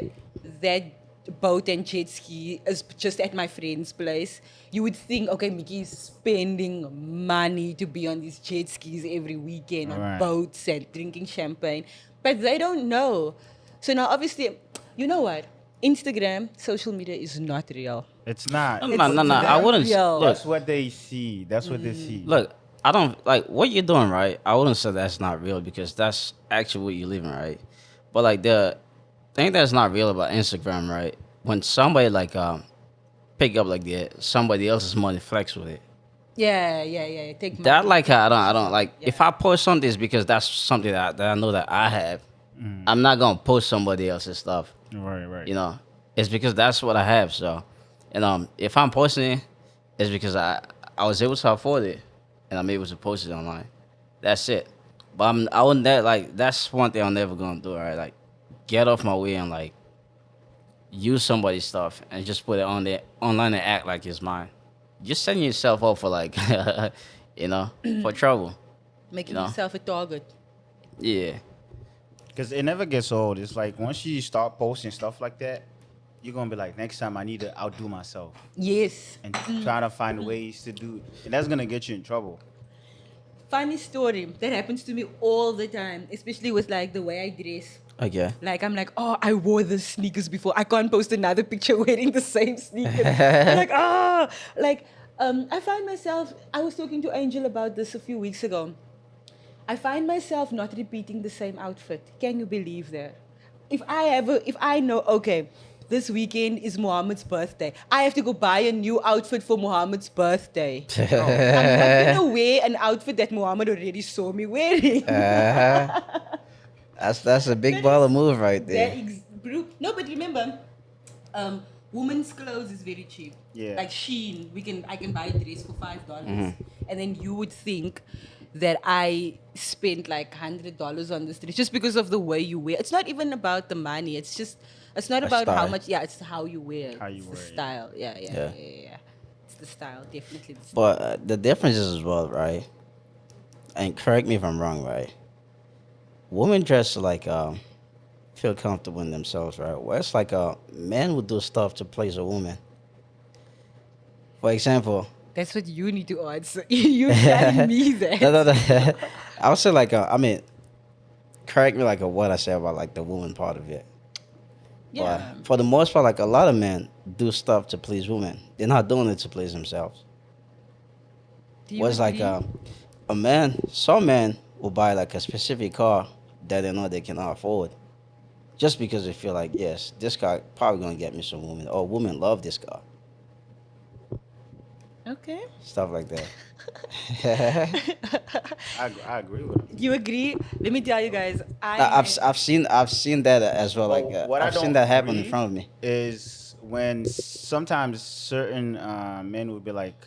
[SPEAKER 1] boat and jet ski is just at my friend's place, you would think, okay, Mickey's spending money to be on these jet skis every weekend on
[SPEAKER 3] Right.
[SPEAKER 1] boats and drinking champagne. But they don't know. So now, obviously, you know what? Instagram, social media is not real.
[SPEAKER 3] It's not.
[SPEAKER 2] No, I wouldn't.
[SPEAKER 1] real.
[SPEAKER 2] Look,
[SPEAKER 3] That's what they see. That's what they see.
[SPEAKER 2] look. I don't like what you're doing, right? I wouldn't say that's not real because that's actually what you're living, right? But like thing that's not real about Instagram, right? When somebody like pick up like somebody else's money, flex with it.
[SPEAKER 1] Yeah. Take
[SPEAKER 2] That
[SPEAKER 1] money.
[SPEAKER 2] like I don't like.
[SPEAKER 1] Yeah.
[SPEAKER 2] If I post something, it's because that's something that I know that I have. I'm not gonna post somebody else's stuff.
[SPEAKER 3] Right.
[SPEAKER 2] You know, it's because that's what I have. So, and if I'm posting it, it's because I was able to afford it, and I'm able to post it online. That's it. But I wouldn't that like that's one thing I'm never gonna do. Right, like get off my way and like use somebody's stuff and just put it on there online and act like it's mine. You're setting yourself up for like, for trouble.
[SPEAKER 1] Making
[SPEAKER 2] You know?
[SPEAKER 1] yourself a target.
[SPEAKER 2] Yeah.
[SPEAKER 3] Because it never gets old. It's like once you start posting stuff like that, you're gonna be like, next time I need to outdo myself
[SPEAKER 1] Yes.
[SPEAKER 3] and try to find ways to do it. And that's gonna get you in trouble.
[SPEAKER 1] Funny story that happens to me all the time, especially with like the way I dress.
[SPEAKER 2] Okay.
[SPEAKER 1] Like I'm like, oh, I wore the sneakers before. I can't post another picture wearing the same sneakers. I'm like, I find myself. I was talking to Angel about this a few weeks ago. I find myself not repeating the same outfit. Can you believe that? If I know, okay, this weekend is Muhammad's birthday, I have to go buy a new outfit for Muhammad's birthday. No, I'm not gonna wear an outfit that Muhammad already saw me wearing.
[SPEAKER 2] That's a big baller move right there.
[SPEAKER 1] No, but remember, women's clothes is very cheap.
[SPEAKER 3] Yeah.
[SPEAKER 1] Like Shein, I can buy a dress for $5, and then you would think that I spent like $100 on this dress just because of the way you wear. It's not even about the money. It's not about how
[SPEAKER 2] style.
[SPEAKER 1] much. Yeah, it's how you wear.
[SPEAKER 3] How you
[SPEAKER 1] It's
[SPEAKER 3] wear
[SPEAKER 1] the
[SPEAKER 3] it,
[SPEAKER 1] style. Yeah.
[SPEAKER 2] Yeah.
[SPEAKER 1] It's the style, definitely. The style.
[SPEAKER 2] But the difference is as well, right? And correct me if I'm wrong, right? Women dress like feel comfortable in themselves, right? Where it's like men would do stuff to please a woman. For example,
[SPEAKER 1] That's what you need to answer. You telling me that.
[SPEAKER 2] no. I would say like correct me like what I said about like the woman part of it.
[SPEAKER 1] Yeah.
[SPEAKER 2] But for the most part, like a lot of men do stuff to please women. They're not doing it to please themselves.
[SPEAKER 1] Do you
[SPEAKER 2] Was like
[SPEAKER 1] agree?
[SPEAKER 2] some men will buy like a specific car that they know they cannot afford, just because they feel like, yes, this car probably gonna get me some women, or women love this car,
[SPEAKER 1] Okay.
[SPEAKER 2] stuff like that.
[SPEAKER 3] I agree with him.
[SPEAKER 1] You agree? Let me tell you guys.
[SPEAKER 2] I've seen that as well. Like
[SPEAKER 3] What I
[SPEAKER 2] I've seen
[SPEAKER 3] don't
[SPEAKER 2] that happen in
[SPEAKER 3] agree
[SPEAKER 2] front of me.
[SPEAKER 3] is when sometimes certain men would be like,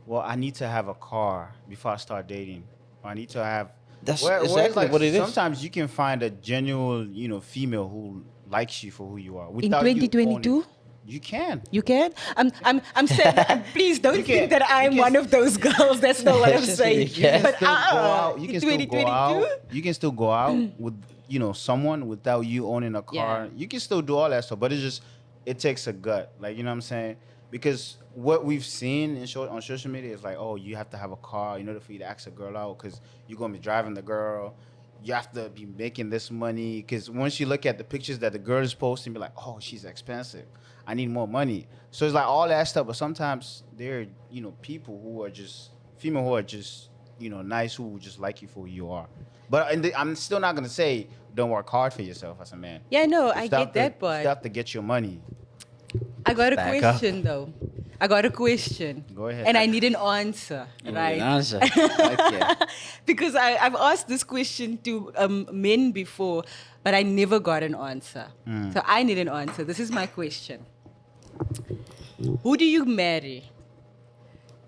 [SPEAKER 3] well, I need to have a car before I start dating. Or I need to have.
[SPEAKER 2] That's
[SPEAKER 3] Where it's
[SPEAKER 2] exactly
[SPEAKER 3] like
[SPEAKER 2] what it is.
[SPEAKER 3] sometimes you can find a genuine, female who likes you for who you are.
[SPEAKER 1] in
[SPEAKER 3] without you owning-
[SPEAKER 1] 2022,
[SPEAKER 3] You can.
[SPEAKER 1] you can. I'm saying. Please don't
[SPEAKER 3] You
[SPEAKER 1] think
[SPEAKER 3] can-
[SPEAKER 1] that I'm
[SPEAKER 3] you can-
[SPEAKER 1] one of those girls. That's not what I'm
[SPEAKER 2] You
[SPEAKER 1] saying.
[SPEAKER 2] can
[SPEAKER 1] But
[SPEAKER 3] Still go out. You
[SPEAKER 1] in
[SPEAKER 3] can still go
[SPEAKER 1] 2022,
[SPEAKER 3] out. You can still go out with someone without you owning a car.
[SPEAKER 1] Yeah.
[SPEAKER 3] You can still do all that stuff, but it takes a gut. Like, you know what I'm saying? Because what we've seen on social media is like, oh, you have to have a car in order for you to ask a girl out because you're gonna be driving the girl. You have to be making this money because once you look at the pictures that the girl is posting, be like, oh, she's expensive. I need more money. So it's like all that stuff. But sometimes there are, people who are just female who are just, nice, who just like you for who you are. But I'm still not gonna say don't work hard for yourself as a man.
[SPEAKER 1] yeah, no,
[SPEAKER 3] You
[SPEAKER 1] I
[SPEAKER 3] still
[SPEAKER 1] get
[SPEAKER 3] have to-
[SPEAKER 1] that
[SPEAKER 3] You
[SPEAKER 1] part.
[SPEAKER 3] still have to get your money.
[SPEAKER 1] I got a
[SPEAKER 2] Back up.
[SPEAKER 1] question though. I got a question.
[SPEAKER 3] Go ahead.
[SPEAKER 1] And I need an answer, right?
[SPEAKER 2] Answer. Okay.
[SPEAKER 1] Because I've asked this question to men before, but I never got an answer. So I need an answer. This is my question. Who do you marry?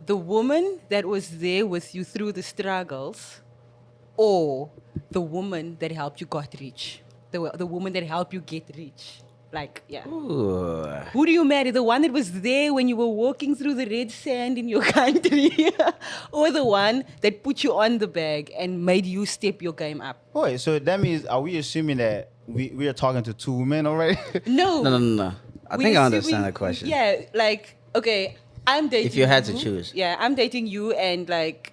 [SPEAKER 1] The woman that was there with you through the struggles, or the woman that helped you got rich? The woman that helped you get rich? Like, yeah.
[SPEAKER 2] Ooh.
[SPEAKER 1] Who do you marry? The one that was there when you were walking through the red sand in your country? Or the one that put you on the bag and made you step your game up?
[SPEAKER 3] Wait, so that means are we assuming that we are talking to two women already?
[SPEAKER 1] No.
[SPEAKER 2] No. I
[SPEAKER 1] We
[SPEAKER 2] think I
[SPEAKER 1] assuming-
[SPEAKER 2] understand the question.
[SPEAKER 1] Yeah, like, okay, I'm dating
[SPEAKER 2] If you had to
[SPEAKER 1] you.
[SPEAKER 2] choose.
[SPEAKER 1] Yeah, I'm dating you and like,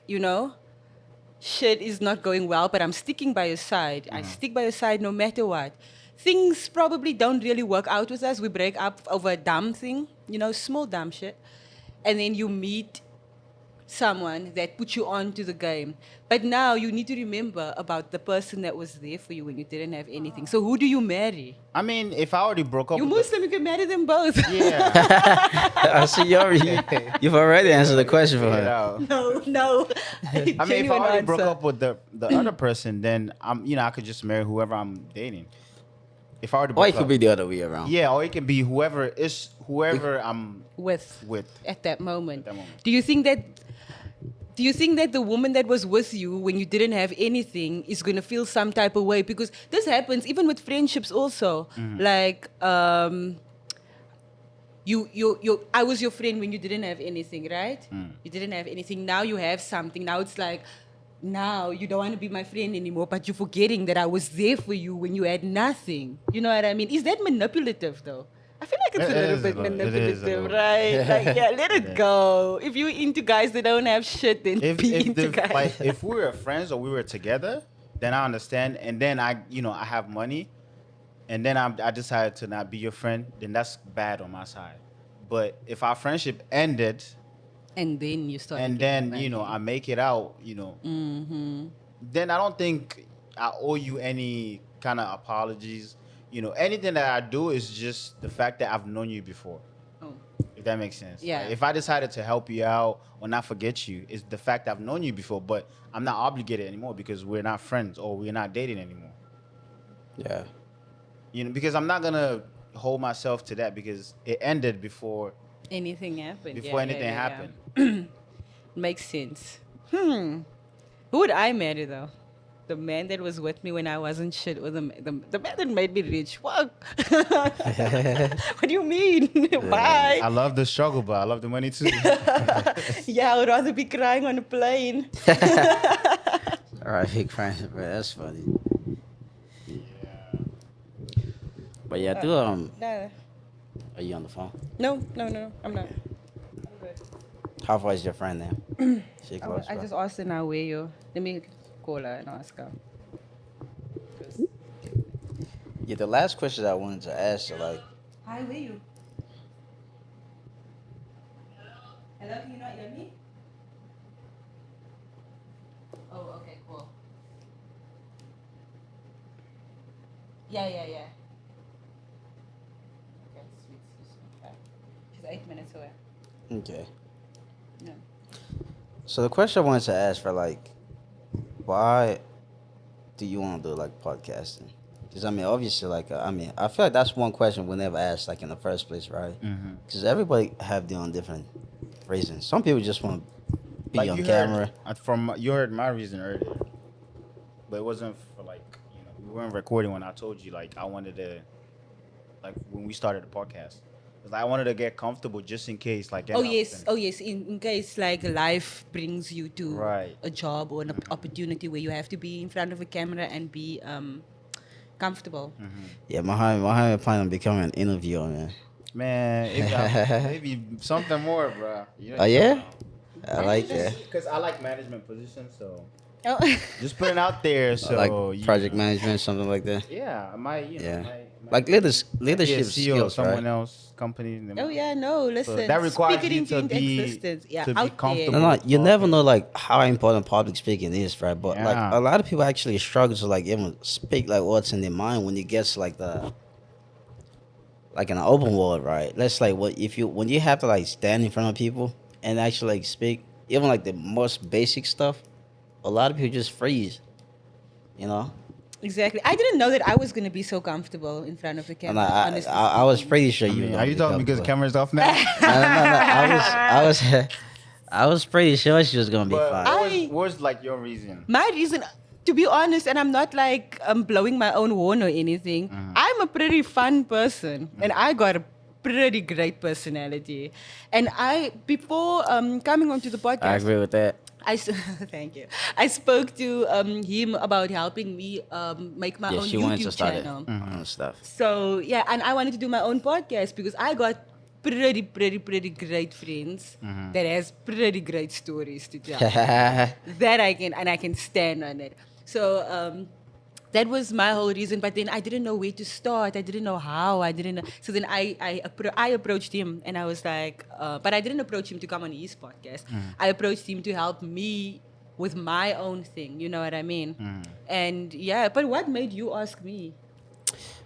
[SPEAKER 1] shit is not going well, but I'm sticking by your side. I stick by your side no matter what. Things probably don't really work out with us. We break up over a dumb thing, small dumb shit. And then you meet someone that put you on to the game. But now you need to remember about the person that was there for you when you didn't have anything. So who do you marry?
[SPEAKER 3] I mean, if I already broke up
[SPEAKER 1] You
[SPEAKER 3] with
[SPEAKER 1] Muslim, you can marry them both.
[SPEAKER 3] yeah.
[SPEAKER 2] I see you've already answered the question for her.
[SPEAKER 1] No.
[SPEAKER 3] I mean, if I
[SPEAKER 1] Genuine
[SPEAKER 3] already broke
[SPEAKER 1] answer.
[SPEAKER 3] up with the other person, then I could just marry whoever I'm dating. If I already
[SPEAKER 2] Or
[SPEAKER 3] broke
[SPEAKER 2] it could
[SPEAKER 3] up.
[SPEAKER 2] be the other way around.
[SPEAKER 3] Yeah, or it can be whoever I'm
[SPEAKER 1] With
[SPEAKER 3] with.
[SPEAKER 1] at that moment.
[SPEAKER 3] At that moment.
[SPEAKER 1] Do you think that the woman that was with you when you didn't have anything is gonna feel some type of way? Because this happens even with friendships also. Like I was your friend when you didn't have anything, right? You didn't have anything. Now you have something. Now it's like now you don't want to be my friend anymore, but you're forgetting that I was there for you when you had nothing. You know what I mean? Is that manipulative though? I feel like it's
[SPEAKER 3] It
[SPEAKER 1] a little
[SPEAKER 3] is
[SPEAKER 1] bit
[SPEAKER 3] a little- it is a
[SPEAKER 1] manipulative,
[SPEAKER 3] little bit.
[SPEAKER 1] right? Like, yeah, let
[SPEAKER 3] It
[SPEAKER 1] it
[SPEAKER 3] is.
[SPEAKER 1] go. If you're into guys that don't have shit, then be into guys.
[SPEAKER 3] Like if we were friends or we were together, then I understand. And then I have money, and then I decided to not be your friend. Then that's bad on my side. But if our friendship ended,
[SPEAKER 1] And then you start.
[SPEAKER 3] and
[SPEAKER 1] getting
[SPEAKER 3] then
[SPEAKER 1] money.
[SPEAKER 3] I make it out, then I don't think I owe you any kind of apologies. Anything that I do is just the fact that I've known you before.
[SPEAKER 1] Oh.
[SPEAKER 3] If that makes sense.
[SPEAKER 1] Yeah.
[SPEAKER 3] Like, if I decided to help you out or not forget you, it's the fact that I've known you before, but I'm not obligated anymore because we're not friends or we're not dating anymore.
[SPEAKER 2] Yeah.
[SPEAKER 3] Because I'm not gonna hold myself to that because it ended before
[SPEAKER 1] Anything happened.
[SPEAKER 3] before anything
[SPEAKER 1] yeah.
[SPEAKER 3] happened.
[SPEAKER 1] Makes sense. Who would I marry though? The man that was with me when I wasn't shit, or the man that made me rich? Fuck. What do you mean? Bye.
[SPEAKER 3] I love the struggle, but I love the money too.
[SPEAKER 1] Yeah, I would rather be crying on a plane.
[SPEAKER 2] All right, big friend, bro. That's funny. But yeah,
[SPEAKER 1] Nah.
[SPEAKER 2] Are you on the phone?
[SPEAKER 1] No, I'm not.
[SPEAKER 2] How far is your friend now? She close,
[SPEAKER 1] I
[SPEAKER 2] bro?
[SPEAKER 1] just asked her now where you. Let me call her and ask her.
[SPEAKER 2] Yeah, the last question I wanted to ask you, like,
[SPEAKER 1] Hi, where you? Hello, can you not hear me? Oh, okay, cool. Yeah. Okay, sweet. Okay. She's 8 minutes away.
[SPEAKER 2] okay.
[SPEAKER 1] Yeah.
[SPEAKER 2] So the question I wanted to ask for, like, why do you want to do like podcasting? Because I mean, obviously, like, I feel like that's one question we never asked, like, in the first place, right? Because everybody have their own different reasons. Some people just want to be
[SPEAKER 3] Like
[SPEAKER 2] on
[SPEAKER 3] you
[SPEAKER 2] camera.
[SPEAKER 3] you heard my reason earlier, but it wasn't for like we weren't recording when I told you like I wanted to, like when we started the podcast, 'cause I wanted to get comfortable just in case like.
[SPEAKER 1] Oh yes. In case like life brings you to
[SPEAKER 3] Right.
[SPEAKER 1] a job or an opportunity where you have to be in front of a camera and be comfortable.
[SPEAKER 2] Yeah, Mohammed planning on becoming an interviewer, man.
[SPEAKER 3] Man, maybe something more, bro.
[SPEAKER 2] Oh yeah, I like that.
[SPEAKER 3] Because I like management positions, so
[SPEAKER 1] Oh.
[SPEAKER 3] just putting it out there. So
[SPEAKER 2] Like project management, something like that.
[SPEAKER 3] Yeah,
[SPEAKER 2] Yeah.
[SPEAKER 3] my
[SPEAKER 2] Like leadership
[SPEAKER 3] CEO
[SPEAKER 2] skills,
[SPEAKER 3] someone
[SPEAKER 2] right?
[SPEAKER 3] else company.
[SPEAKER 1] Oh yeah, no. Listen,
[SPEAKER 3] that requires
[SPEAKER 1] speak it
[SPEAKER 3] you
[SPEAKER 1] into
[SPEAKER 3] to be-
[SPEAKER 1] existence. Yeah,
[SPEAKER 3] to be
[SPEAKER 1] out
[SPEAKER 3] comfortable.
[SPEAKER 2] No,
[SPEAKER 1] there.
[SPEAKER 2] you never know like how important public speaking is, right? But like
[SPEAKER 3] Yeah.
[SPEAKER 2] a lot of people actually struggle to like even speak like what's in their mind when it gets like like an open world, right? Let's like when you have to like stand in front of people and actually like speak, even like the most basic stuff, a lot of people just freeze, you know.
[SPEAKER 1] Exactly. I didn't know that I was gonna be so comfortable in front of a
[SPEAKER 2] And
[SPEAKER 1] camera.
[SPEAKER 2] I
[SPEAKER 1] honestly
[SPEAKER 2] was
[SPEAKER 1] speaking.
[SPEAKER 2] pretty sure
[SPEAKER 3] I
[SPEAKER 2] you.
[SPEAKER 3] mean,
[SPEAKER 2] were
[SPEAKER 3] are you
[SPEAKER 2] gonna
[SPEAKER 3] talking
[SPEAKER 2] be
[SPEAKER 3] because the
[SPEAKER 2] comfortable.
[SPEAKER 3] camera's off now?
[SPEAKER 2] No. I was pretty sure she was gonna be
[SPEAKER 3] But
[SPEAKER 2] fine.
[SPEAKER 3] what was like your reason?
[SPEAKER 1] My reason, to be honest, and I'm not like blowing my own horn or anything. I'm a pretty fun person, and I got a pretty great personality. And before coming onto the podcast,
[SPEAKER 2] I agree with that.
[SPEAKER 1] Thank you. I spoke to him about helping me make my
[SPEAKER 2] Yeah,
[SPEAKER 1] own
[SPEAKER 2] she wanted to
[SPEAKER 1] YouTube
[SPEAKER 2] start
[SPEAKER 1] channel.
[SPEAKER 2] it and stuff.
[SPEAKER 1] So yeah, and I wanted to do my own podcast because I got pretty great friends that has pretty great stories to tell. That I can stand on it. So that was my whole reason. But then I didn't know where to start. I didn't know how. I didn't know. So then I approached him and I was like, but I didn't approach him to come on his podcast. I approached him to help me with my own thing. You know what I mean? And yeah, but what made you ask me?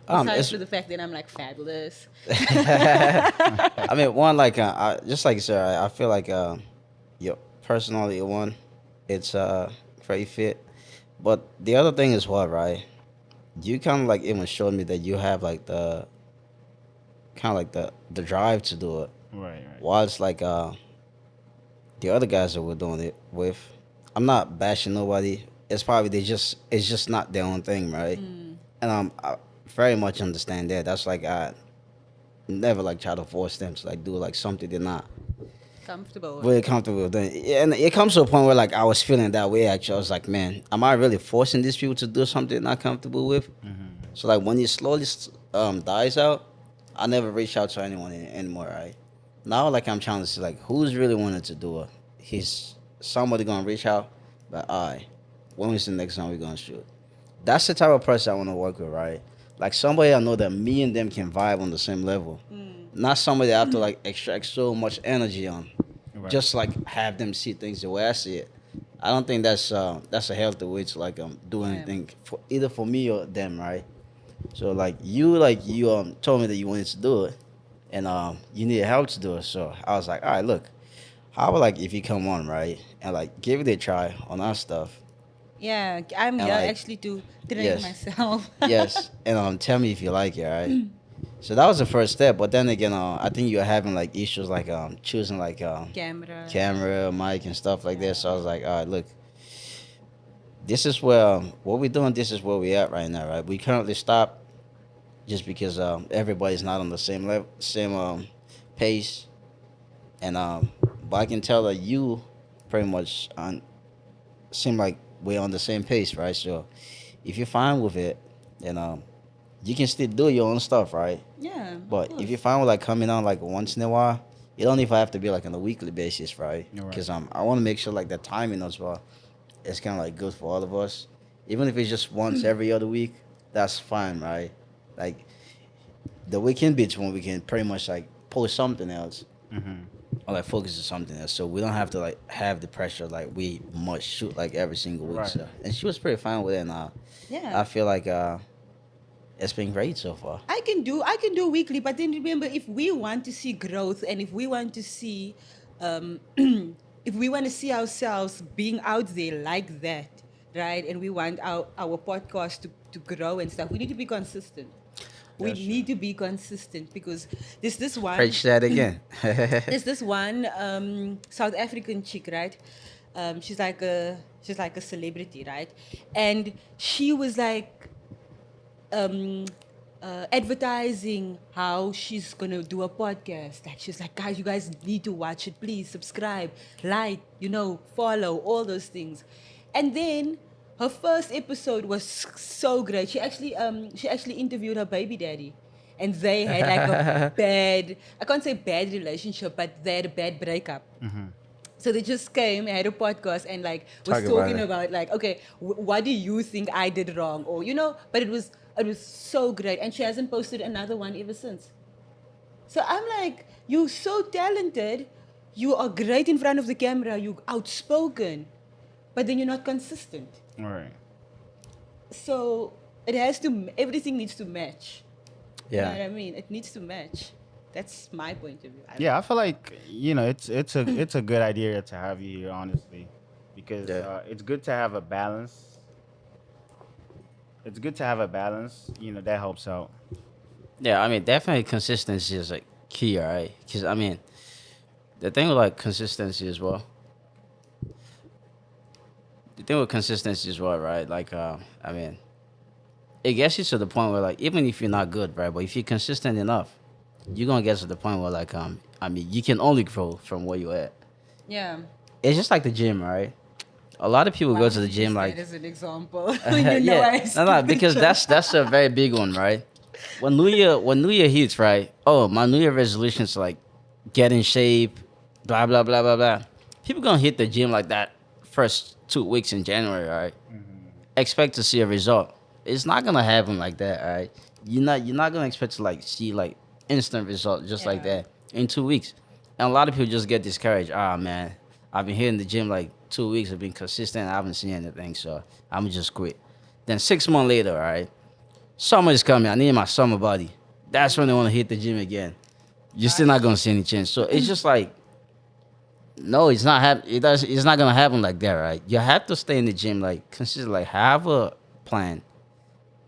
[SPEAKER 1] Besides for the fact that I'm like fabulous.
[SPEAKER 2] I mean, one, like, just like you said, I feel like your personality, one, it's very fit. But the other thing is what, right? You kind of like even showed me that you have like the kind of like the drive to do it.
[SPEAKER 3] Right.
[SPEAKER 2] While it's like the other guys that we're doing it with, I'm not bashing nobody. It's probably it's just not their own thing, right? And I very much understand that. That's like I never like try to force them to like do like something they're not
[SPEAKER 1] Comfortable.
[SPEAKER 2] really comfortable with. And it comes to a point where like I was feeling that way. Actually, I was like, man, am I really forcing these people to do something they're not comfortable with? So like when it slowly dies out, I never reach out to anyone anymore, right? Now like I'm trying to see like who's really wanted to do it. He's somebody gonna reach out, but when is the next time we're gonna shoot? That's the type of person I want to work with, right? Like somebody I know that me and them can vibe on the same level. Not somebody I have to like extract so much energy on.
[SPEAKER 3] Right.
[SPEAKER 2] Just like have them see things the way I see it. I don't think that's a healthy way to like do anything for either for me or them, right? So like you told me that you wanted to do it, and you needed help to do it. So I was like, all right, look, how about like if you come on, right, and like give it a try on our stuff.
[SPEAKER 1] Yeah, I'm
[SPEAKER 2] And,
[SPEAKER 1] here
[SPEAKER 2] like,
[SPEAKER 1] actually to train
[SPEAKER 2] yes.
[SPEAKER 1] myself.
[SPEAKER 2] Yes, and tell me if you like it, right? So that was the first step, but then again, I think you're having like issues like choosing like camera, mic, and stuff like that. So I was like, all right, look, this is where what we're doing. This is where we're at right now, right? We currently stopped just because everybody's not on the same level, same pace, and but I can tell that you pretty much seem like we're on the same pace, right? So if you're fine with it, then you can still do your own stuff, right?
[SPEAKER 1] Yeah.
[SPEAKER 2] But if you're fine with like coming on like once in a while, you don't even have to be like on a weekly basis, right?
[SPEAKER 3] You're right.
[SPEAKER 2] Because I want to make sure like the timing as well is kind of like good for all of us. Even if it's just once every other week, that's fine, right? Like the week in between, we can pretty much like post something else or like focus on something else, so we don't have to like have the pressure like we must shoot like every single week.
[SPEAKER 3] Right.
[SPEAKER 2] So, and she was pretty fine with it, and
[SPEAKER 1] Yeah.
[SPEAKER 2] I feel like it's been great so far.
[SPEAKER 1] I can do weekly, but then remember, if we want to see growth and if we want to see, if we want to see ourselves being out there like that, right? And we want our podcast to grow and stuff, we need to be consistent. We
[SPEAKER 3] That's
[SPEAKER 1] need to be consistent because there's this one.
[SPEAKER 2] Preach that again.
[SPEAKER 1] There's this one South African chick, right? She's like a celebrity, right? And she was like advertising how she's gonna do a podcast. Like she's like, guys, you guys need to watch it. Please subscribe, like, follow, all those things. And then her first episode was so great. She actually interviewed her baby daddy. And they had like a bad, I can't say bad relationship, but they had a bad breakup. So they just came and had a podcast and like was
[SPEAKER 2] Talk about
[SPEAKER 1] talking
[SPEAKER 2] it.
[SPEAKER 1] about like, okay, what do you think I did wrong? Or, but it was so great. And she hasn't posted another one ever since. So I'm like, you're so talented. You are great in front of the camera. You're outspoken. But then you're not consistent.
[SPEAKER 3] All right.
[SPEAKER 1] So everything needs to match. You know what I mean? It needs to match. That's my point of view.
[SPEAKER 3] Yeah, I feel like it's a good idea to have you here, honestly, because it's good to have a balance. It's good to have a balance. That helps out.
[SPEAKER 2] Yeah, I mean, definitely consistency is like key, right? Because I mean, the thing with like consistency as well. The thing with consistency as well, right? Like, I mean, it gets you to the point where like even if you're not good, right? But if you're consistent enough, you're gonna get to the point where like I mean, you can only grow from where you're at.
[SPEAKER 1] Yeah.
[SPEAKER 2] It's just like the gym, right? A lot of people go to the gym like
[SPEAKER 1] as an example.
[SPEAKER 2] no, because that's a very big one, right? When New Year hits, right? Oh, my New Year resolution is like get in shape, blah blah blah blah blah. People gonna hit the gym like that first 2 weeks in January, right? Expect to see a result. it's not gonna happen like that. All right, you're not gonna expect to like see like instant results just like
[SPEAKER 1] Yeah.
[SPEAKER 2] that in 2 weeks. And a lot of people just get discouraged. Ah man, I've been hitting the gym like 2 weeks. I've been consistent. I haven't seen anything, so I'm just quit. Then 6 months later, all right, summer is coming. I need my summer body. That's when they want to hit the gym again. You're still not gonna see any change. So it's just like, no, it's not It's not gonna happen like that, right? You have to stay in the gym, like consistent, like have a plan.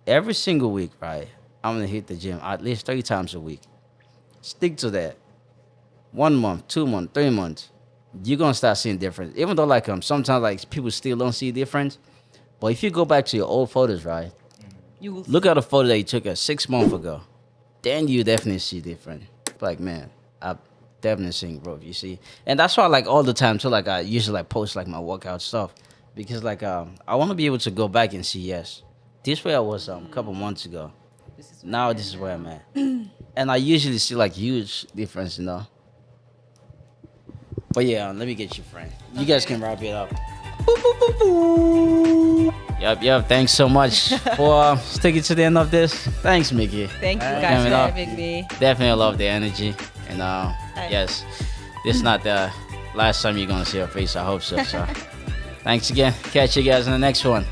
[SPEAKER 2] Every single week, right? I'm gonna hit the gym at least 3 times a week. Stick to that. 1 month, 2 months, 3 months, you're gonna start seeing difference. Even though like sometimes like people still don't see difference, but if you go back to your old photos, right?
[SPEAKER 1] You will
[SPEAKER 2] Look at a photo that you took 6 months ago, then you definitely see different. Like man, I've definitely seen growth. You see, and that's why like all the time too. Like I usually like post like my workout stuff because like I want to be able to go back and see yes, this way I was a couple months ago.
[SPEAKER 1] This is
[SPEAKER 2] Now this is where I'm at, and I usually see like huge difference, you know. But yeah, let me get you, friend. You guys can wrap it up. Yep. Thanks so much for sticking to the end of this. Thanks, Micky.
[SPEAKER 1] Thank you
[SPEAKER 2] Alright,
[SPEAKER 1] guys for
[SPEAKER 2] coming up.
[SPEAKER 1] having me.
[SPEAKER 2] Definitely love the energy. And yes, this is not the last time you're gonna see her face. I hope so. So thanks again. Catch you guys in the next one.